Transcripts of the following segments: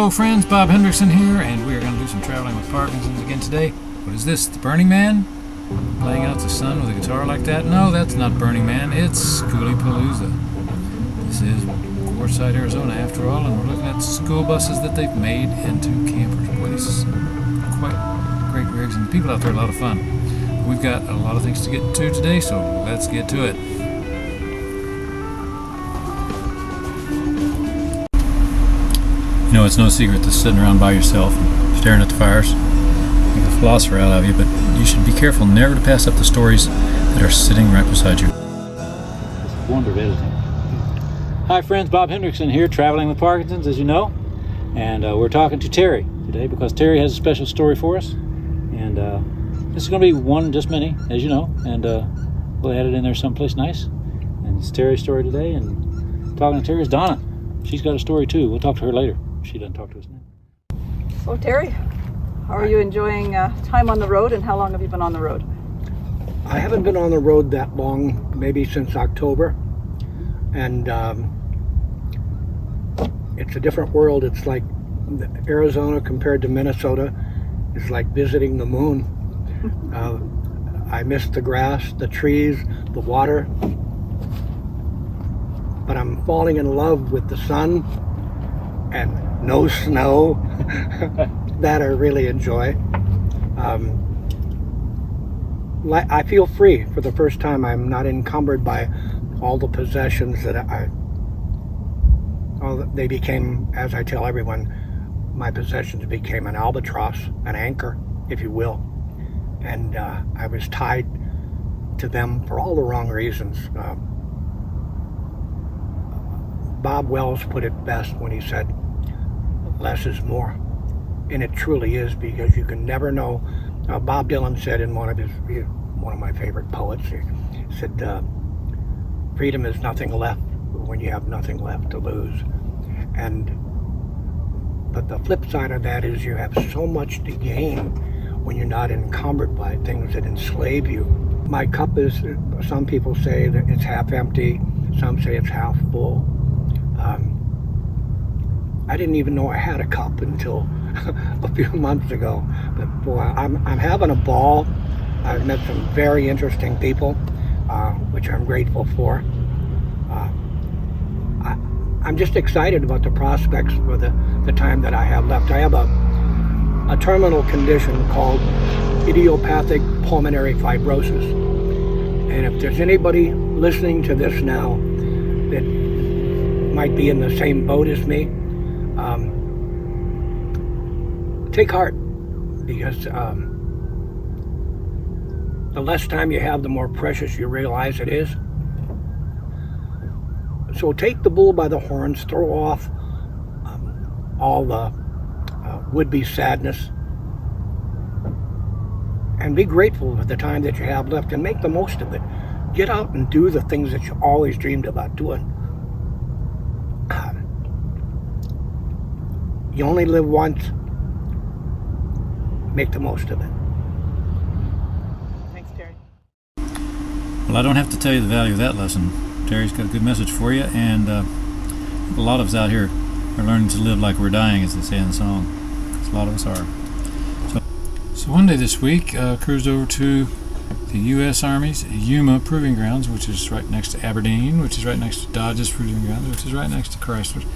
Hello friends, Bob Hendrickson here, and we are going to do some traveling with Parkinson's again today. What is this, the Burning Man? Playing out the sun with a guitar like that? No, that's not Burning Man, it's Schoolie Palooza. This is Quartzsite, Arizona after all, and we're looking at school buses that they've made into campers. Boy, this is quite great rigs, and the people out there are a lot of fun. We've got a lot of things to get to today, so let's get to it. You know, it's no secret to sitting around by yourself and staring at the fires. Make a philosopher out of you, but you should be careful never to pass up the stories that are sitting right beside you. It's a wonder of editing. Hi friends, Bob Hendrickson here, traveling with Parkinson's, as you know. And we're talking to Terry today because Terry has a special story for us. And this is going to be one just many, as you know. And we'll add it in there someplace nice. And it's Terry's story today. And talking to Terry is Donna. She's got a story too. We'll talk to her later. She doesn't talk to us now. So Terry, how are you enjoying time on the road, and how long have you been on the road? I haven't been on the road that long, maybe since October, and it's a different world. It's like Arizona compared to Minnesota. It's like visiting the moon. I miss the grass, the trees, the water, but I'm falling in love with the sun and no snow. That I really enjoy. I feel free for the first time. I'm not encumbered by all the possessions that they became, as I tell everyone, my possessions became an albatross, an anchor, if you will. And I was tied to them for all the wrong reasons. Bob Wells put it best when he said, less is more. And it truly is, because you can never know. Bob Dylan said in one of my favorite poets, he said, freedom is nothing left when you have nothing left to lose. But the flip side of that is you have so much to gain when you're not encumbered by things that enslave you. My cup is, some people say that it's half empty, some say it's half full. I didn't even know I had a cup until a few months ago. But boy, I'm having a ball. I've met some very interesting people, which I'm grateful for. I'm just excited about the prospects for the time that I have left. I have a terminal condition called idiopathic pulmonary fibrosis. And if there's anybody listening to this now that might be in the same boat as me, take heart, because the less time you have, the more precious you realize it is. So take the bull by the horns, throw off all the would-be sadness, and be grateful for the time that you have left, and make the most of it. Get out and do the things that you always dreamed about doing. You only live once. Make the most of it. Thanks, Terry. Well, I don't have to tell you the value of that lesson. Terry's got a good message for you, and a lot of us out here are learning to live like we're dying, as they say in the song. Because a lot of us are. So one day this week, cruised over to the U.S. Army's Yuma Proving Grounds, which is right next to Aberdeen, which is right next to Dodge's Proving Grounds, which is right next to Chrysler's.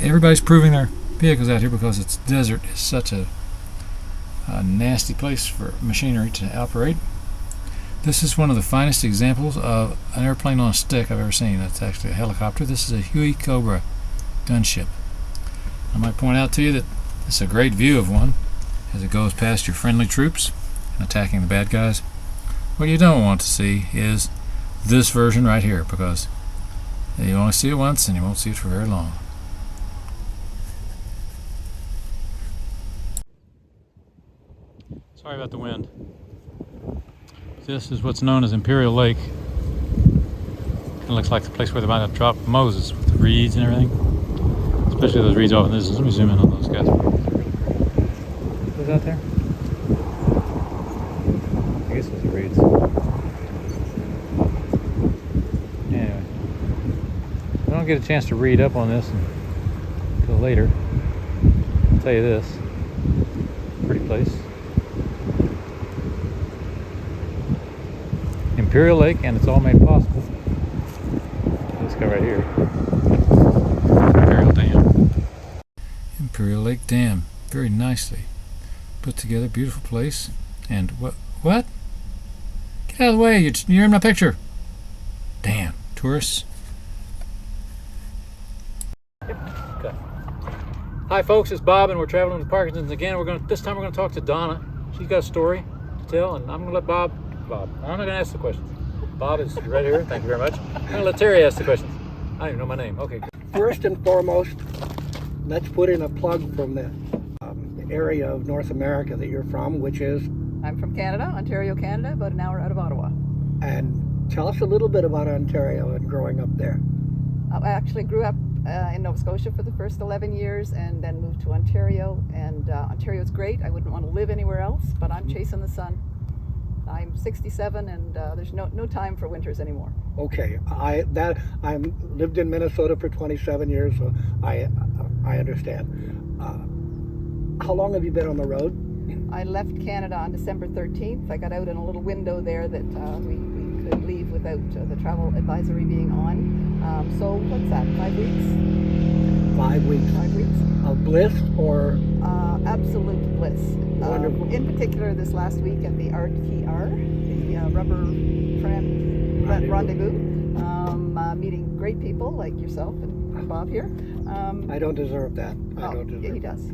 Everybody's proving their vehicles out here because it's desert. It's such a nasty place for machinery to operate. This is one of the finest examples of an airplane on a stick I've ever seen. That's actually a helicopter. This is a Huey Cobra gunship. I might point out to you that this is a great view of one as it goes past your friendly troops and attacking the bad guys. What you don't want to see is this version right here, because you only see it once and you won't see it for very long. Sorry about the wind. This is what's known as Imperial Lake. It looks like the place where they might have dropped Moses with the reeds and everything. Especially those reeds off in the distance. Let me zoom in on those guys. Who's out there? I guess those are reeds. Anyway. I don't get a chance to read up on this until later. tell you this. Pretty place. Imperial Lake, and it's all made possible. This guy right here. Imperial Dam. Imperial Lake Dam. Very nicely put together. Beautiful place. And what? Get out of the way. You're in my picture. Damn. Tourists. Okay. Hi folks, it's Bob, and we're traveling with Parkinson's again. This time we're gonna talk to Donna. She's got a story to tell, and I'm gonna let Bob. I'm not gonna ask the questions. Bob is right here. Thank you very much. I'm gonna let Terry ask the questions. I don't even know my name. Okay. First and foremost, let's put in a plug from the area of North America that you're from, which is? I'm from Canada, Ontario, Canada, about an hour out of Ottawa. And tell us a little bit about Ontario and growing up there. I actually grew up in Nova Scotia for the first 11 years and then moved to Ontario. And Ontario's great. I wouldn't want to live anywhere else, but I'm chasing the sun. I'm 67 and there's no time for winters anymore. Okay, I lived in Minnesota for 27 years, so I understand. How long have you been on the road? I left Canada on December 13th. I got out in a little window there that we could leave without the travel advisory being on. So what's that, 5 weeks? 5 weeks. 5 weeks. Of bliss or? Absolute bliss. Wonderful. In particular this last week at the RTR, the Rubber Tramp Rendezvous, meeting great people like yourself and Bob here. I don't deserve that. I don't deserve yeah, he does.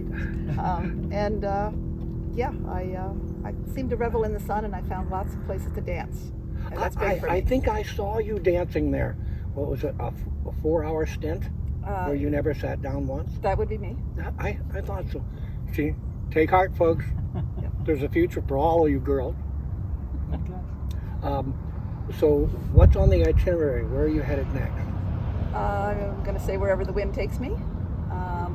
I seemed to revel in the sun, and I found lots of places to dance. And that's great for me. I think I saw you dancing there. What was it, a 4-hour stint where you never sat down once? That would be me. I thought so. See, take heart, folks. Yep. There's a future for all of you girls. So what's on the itinerary? Where are you headed next? I'm going to say wherever the wind takes me.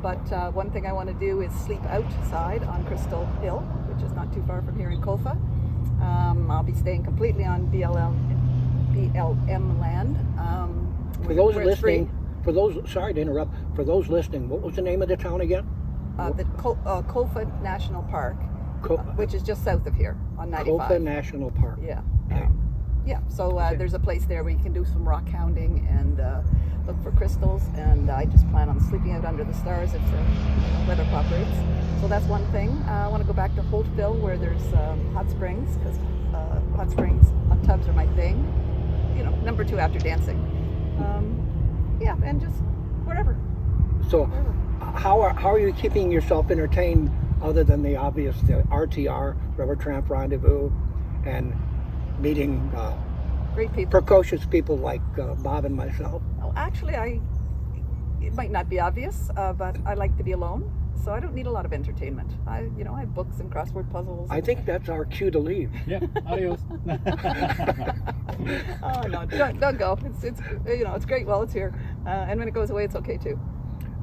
But one thing I want to do is sleep outside on Crystal Hill, which is not too far from here in Kofa. I'll be staying completely on BLM land. For those listening, sorry to interrupt, for those listening, what was the name of the town again? The Kofa National Park, which is just south of here on 95. Kofa National Park. Yeah. Okay. So there's a place there where you can do some rock hounding and look for crystals, and I just plan on sleeping out under the stars if the weather cooperates. So that's one thing. I want to go back to Holtville where there's hot springs, because hot springs, hot tubs are my thing. Number 2 after dancing. And just wherever. So how are you keeping yourself entertained other than the obvious, the RTR, Rubber Tramp Rendezvous, and meeting great people, precocious people like Bob and myself? Well, actually, it might not be obvious, but I like to be alone, so I don't need a lot of entertainment. I have books and crossword puzzles. I think that's our cue to leave. Yeah, adios. Oh no, don't go. It's great while it's here, and when it goes away, it's okay too.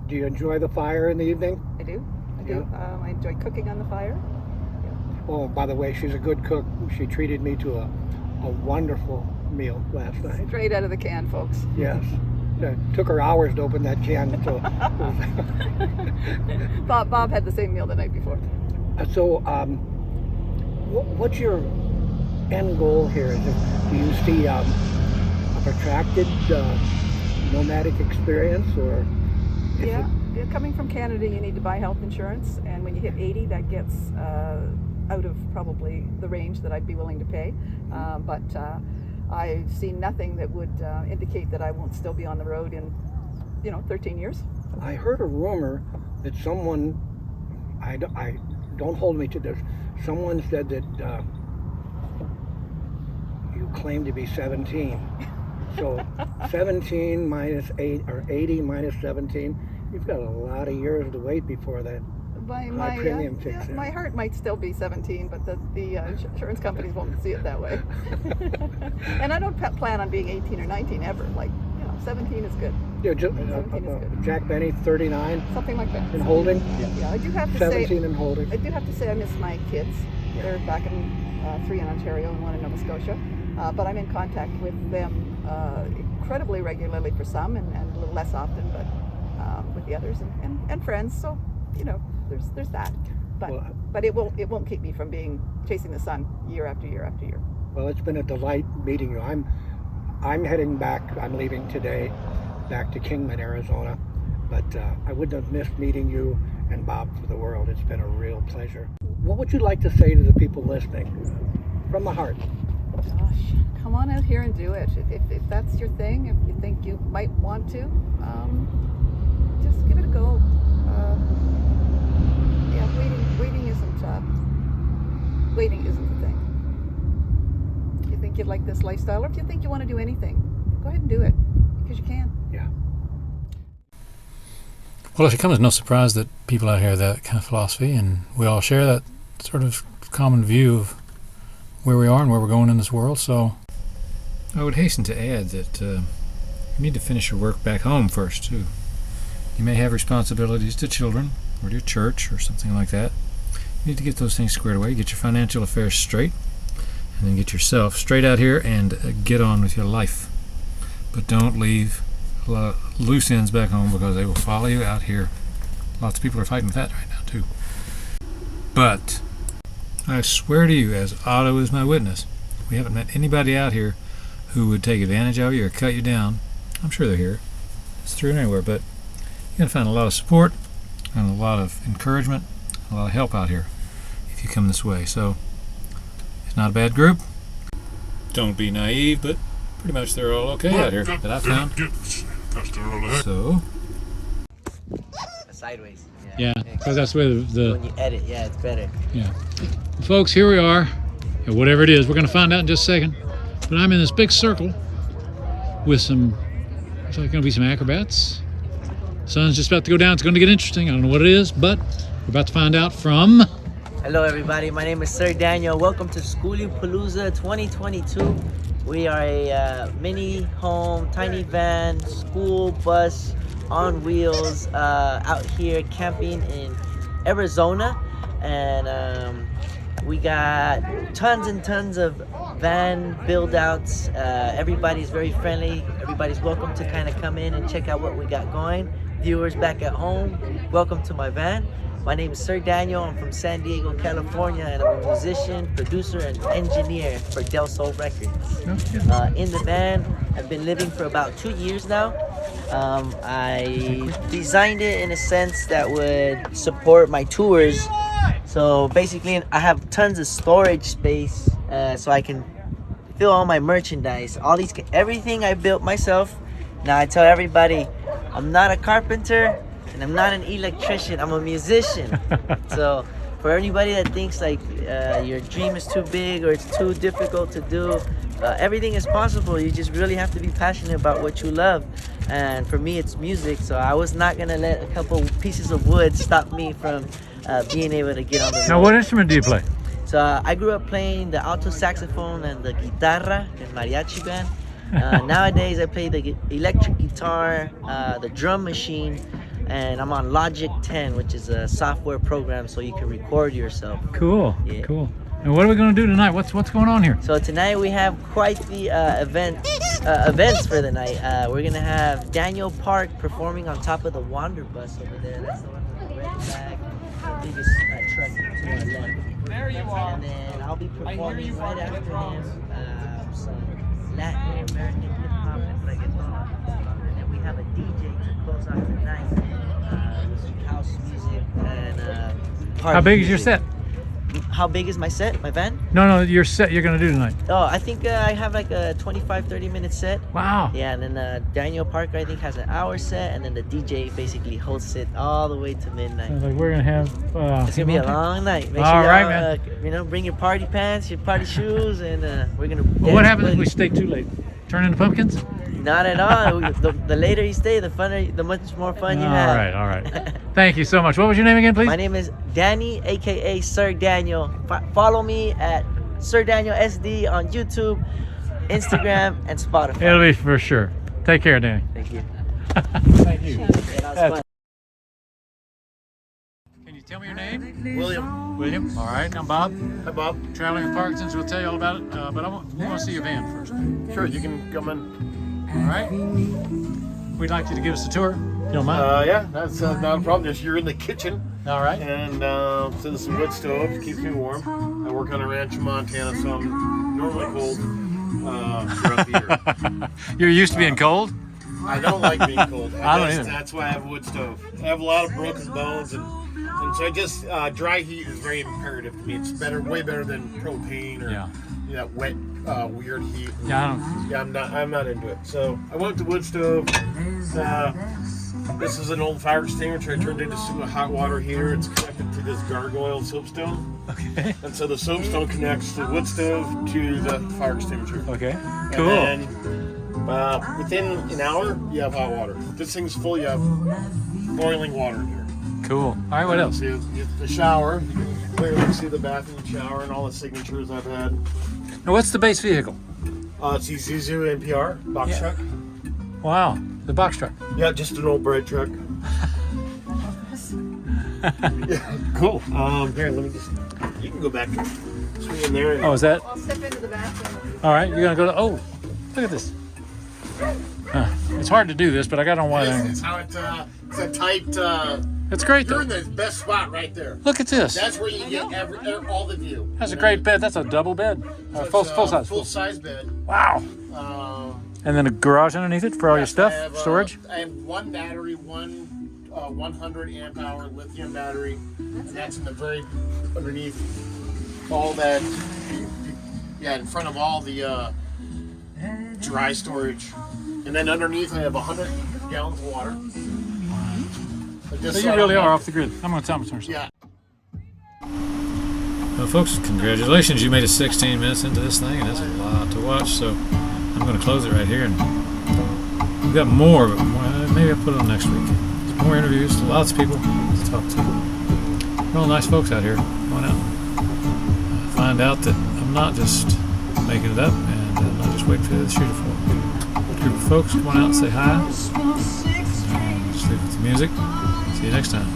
Do you enjoy the fire in the evening? I do. Yeah. I enjoy cooking on the fire. Oh, by the way, she's a good cook. She treated me to a wonderful meal last night. Straight out of the can, folks. Yes. It took her hours to open that can. So Bob had the same meal the night before. So, what's your end goal here? Do you see a protracted nomadic experience, or? Yeah, coming from Canada, you need to buy health insurance, and when you hit 80, that gets out of probably the range that I'd be willing to pay. But I see nothing that would indicate that I won't still be on the road in, 13 years. I heard a rumor that someone, I don't hold me to this, someone said that you claim to be 17. So 17 minus 8, or 80 minus 17, you've got a lot of years to wait before that high premium kicks in. My heart might still be 17, but the insurance companies won't see it that way. And I don't plan on being 18 or 19 ever. 17 is good. Yeah, 17 is good. Jack Benny, 39. Something like that. And holding? Yeah, I do have to 17 and holding. I do have to say I miss my kids. They're back in 3 in Ontario and 1 in Nova Scotia. But I'm in contact with them incredibly regularly for some, and a little less often, but with the others and friends. So, there's that. But Well, but it won't keep me from chasing the sun year after year after year. well, it's been a delight meeting you. I'm heading back. I'm leaving today, back to Kingman, Arizona. But I wouldn't have missed meeting you and Bob for the world. It's been a real pleasure. What would you like to say to the people listening, from the heart? Gosh, come on out here and do it. If that's your thing, if you think you might want to, just give it a go. Yeah, waiting isn't the thing. If you think you'd like this lifestyle, or if you think you want to do anything, go ahead and do it, because you can. Yeah. Well, it should come as no surprise that people out here have that kind of philosophy, and we all share that sort of common view of where we are and where we're going in this world. So I would hasten to add that you need to finish your work back home first, too. You may have responsibilities to children or to your church or something like that. You need to get those things squared away, get your financial affairs straight, and then get yourself straight out here and get on with your life. But don't leave a lot of loose ends back home, because they will follow you out here. Lots of people are fighting with that right now, too. But I swear to you, as Otto is my witness, we haven't met anybody out here who would take advantage of you or cut you down. I'm sure they're here. It's true anywhere, but you're going to find a lot of support and a lot of encouragement, a lot of help out here if you come this way. So it's not a bad group. Don't be naive, but pretty much they're all okay out here that I found. So Sideways. yeah, because that's the way the When you edit, yeah, it's better. yeah. Well, folks, here we are. And whatever it is, we're going to find out in just a second. But I'm in this big circle with some, looks like going to be some acrobats. Sun's just about to go down. It's going to get interesting. I don't know what it is, but we're about to find out from... Hello, everybody. My name is Sir Daniel. Welcome to Schoolipalooza 2022. We are a mini home, tiny van, school bus on wheels out here camping in Arizona. And we got tons and tons of van build outs. Everybody's very friendly. Everybody's welcome to kind of come in and check out what we got going. Viewers back at home, welcome to my van. My name is Sir Daniel. I'm from San Diego, California, and I'm a musician, producer, and engineer for Del Sol Records. In the van, I've been living for about 2 years now. I designed it in a sense that would support my tours. So basically, I have tons of storage space, so I can fill all my merchandise. Everything I built myself. Now I tell everybody, I'm not a carpenter and I'm not an electrician. I'm a musician. So for anybody that thinks like your dream is too big or it's too difficult to do, everything is possible. You just really have to be passionate about what you love. And for me, it's music. So I was not gonna let a couple pieces of wood stop me from being able to get on the road. Now, what instrument do you play? So I grew up playing the alto saxophone and the guitarra in mariachi band. Nowadays I play the electric guitar, the drum machine, and I'm on Logic 10, which is a software program so you can record yourself. Cool, Yeah. cool. And what are we going to do tonight? What's going on here? So tonight we have quite the events for the night. We're gonna have Daniel Park performing on top of the Wander bus over there. That's the one with the red flag, the biggest truck to our left. There you are. And then I'll be performing right after him some Latin American hip hop and reggaeton. And then we have a DJ to close out the night with some house music and party How big is your music. set? How big is my set, my van? No, your set you're going to do tonight. Oh, I think I have like a 25-30 minute set. Wow. Yeah, and then Daniel Parker I think has an hour set, and then the DJ basically hosts it all the way to midnight. Sounds like we're going to have... It's gonna be a long night. Make All sure right, y'all, man. bring your party pants, your party shoes, and we're gonna. Well, what dance happens if we with- stay too late? Turn into pumpkins? Not at all. The later you stay, the much more fun you All have. right, all right. Thank you so much. What was your name again, please? My name is Danny, aka Sir Daniel. Follow me at Sir Daniel SD on YouTube, Instagram, and Spotify. It'll be for sure. Take care, Danny. Thank you. Thank you. Yeah, that was fun. Can you tell me your name? William. William. All right, I'm Bob. Hi, Bob. Traveling with Parkinson's. We'll tell you all about it, but I want to see your van first. Sure, you can come in. All right. we'd like you to give us a tour. You don't mind? Yeah, that's not a problem. Just you're in the kitchen, All right. and so there's some wood stove, keeps me warm. I work on a ranch in Montana, so I'm normally cold throughout the year. You're used to being cold? I don't like being cold. I don't either. That's why I have a wood stove. I have a lot of broken bones, and so I just dry heat is very imperative to me. It's better, way better than propane or that wet, weird heat. Yeah, I don't. Yeah, I'm not into it. So I went to wood stove. This is an old fire extinguisher I turned into a hot water heater. It's connected to this gargoyle soapstone. Okay. And so the soapstone connects the wood stove to the fire extinguisher. Okay. Cool. And then within an hour, you have hot water. If this thing's full, you have boiling water in here. Cool. All right, what else? So the shower, you can clearly see the bathroom shower and all the signatures I've had. Now, what's the base vehicle? It's the Isuzu NPR box truck. Wow, the box truck. Yeah, just an old bread truck. Yeah, cool. Here, let me just. You can go back to swing in there. Oh, is that? I'll step into the bathroom. All right, you're gonna go to. Oh, look at this. It's hard to do this, but I got on one thing. It's how it's a tight. It's great You're though. in the best spot right there. Look at this. That's where you get all the view. That's a great bed. That's a double bed. So Full it's, size. Full size bed. Wow. And then a garage underneath it for all your stuff, I have, storage. I have one battery, 100 amp hour lithium battery, and that's in the very underneath all that. Yeah, in front of all the dry storage, and then underneath I have 100 gallons of water. So you really are off the grid. I'm gonna tell them. Yeah. Well, folks, congratulations! You made it 16 minutes into this thing, and that's a lot to watch. So I'm going to close it right here, and we've got more, but maybe I'll put it on next week. There's more interviews, lots of people to talk to. Real nice folks out here. Going out, find out that I'm not just making it up, and I'm not just waiting for the shooter for it. A group of folks come on out and say hi. Just leave with the music. See you next time.